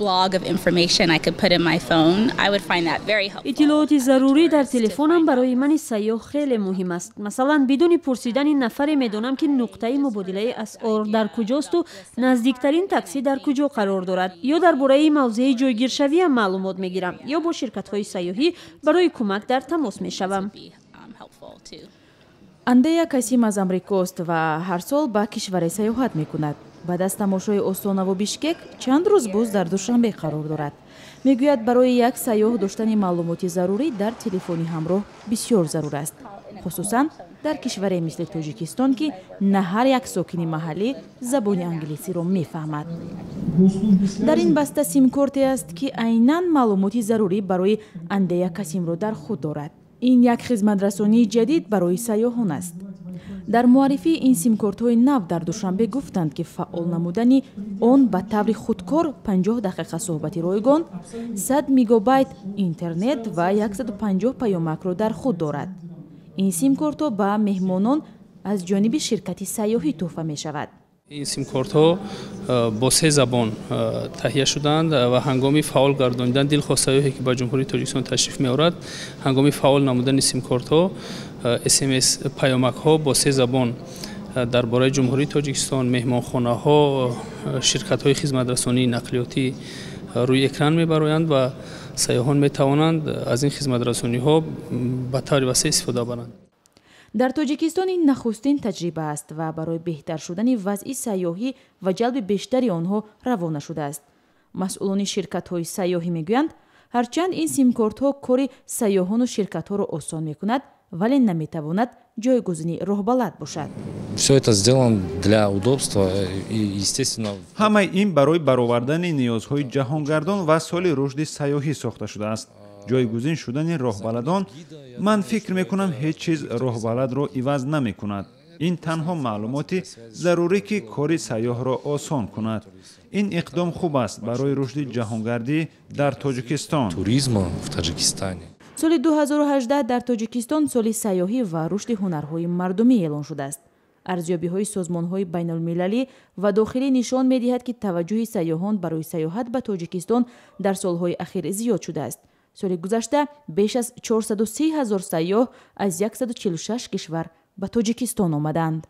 blog of information I could put in my phone. I would find that very helpful. اطلاعات ضروری در تلفنم برای من سیاح خیلی مهم است. مثلا بدون پرسیدن نفری میدونم که نقطه مبادله اسعار در کجاست و نزدیکترین تاکسی در کجا قرار دارد، یا در باره موضع جایگیرشوی معلومات میگیرم یا با شرکت‌های سیاحی برای کمک در تماس میشوم. андея касим аз амрикост ва ҳар сол ба кишваре сайёҳат мекунад. баъд аз тамошои остонову бишкек чанд рӯз боз дар душанбе қарор дорад. мегӯяд барои як сайёҳ доштани маълумоти зарурӣ дар телефони ҳамроҳ бисёр зарур аст, хусусан дар кишваре мисли Тоҷикистон ки на ҳар як сокини маҳаллӣ забони англисиро мефаҳмад. дар ин баста симкорте аст ки айнан маълумоти зарурӣ барои андея касимро дар худ дорад. ин як хизматрасонии ҷадид барои сайёҳон аст. дар муаррифии ин симкортҳои нав дар душанбе гуфтанд ки фаъол намудани он ба таври худкор 50 дақиқа суҳбати ройгон, 100 мегабайт интернет ва 150 паёмакро дар худ дорад. ин симкортҳо ба меҳмонон аз ҷониби ширкати сайёҳӣ тӯҳфа мешавад. این سیمکارت‌ها با 3 زبان تهیه شدند و هنگام فعال گردانیدن دلخواه سیاحی که به جمهوری تاجیکستان تشریف می‌آورد، هنگام فعال نمودن سیمکارت‌ها SMS پیامک‌ها با 3 زبان درباره جمهوری تاجیکستان، مهمانخانه‌ها، شرکت‌های خدمت رسانی نقلیاتی روی اکران می‌برآیند و سیاحان می‌توانند از این خدمت رسانی‌ها به طور وسیع استفاده برند. дар Тоҷикистон ин нахустин таҷриба аст ва барои беҳтар шудани вазъи сайёҳӣ ва ҷалби бештари онҳо равона шудааст. масъулони ширкатҳои сайёҳӣ мегӯянд, ҳарчанд ин симкортҳо кори сайёҳону ширкатҳоро осон мекунад, вале наметавонад ҷойгузини роҳбалад бошад. Всё это сделано для удобства и, естественно, ҳамаи ин барои баровардани ниёзҳои ҷаҳонгардон ва соли рушди сайёҳӣ сохта шудааст. ҷойгузин шудани роҳбаладон, ман фикр мекунам ҳеҷ чиз роҳбаладро иваз намекунад. ин танҳо маълумоти зарурӣ ки кори сайёҳро осон кунад. ин иқдом хуб аст барои рушди ҷаҳонгардӣ дар Тоҷикистон. туризма в Таҷикистоне. соли 2018 дар Тоҷикистон соли сайёҳӣ ва рушди ҳунарҳои мардумӣ эълон шудааст. арзёбиҳои созмонҳои байнулмилалӣ ва дохилӣ нишон медиҳад ки таваҷҷӯҳи сайёҳон барои сайёҳат ба Тоҷикистон дар солҳои ахир зиёд шудааст. соли гузашта беш аз 430 000 сайёҳ аз 146 кишвар ба Тоҷикистон омаданд.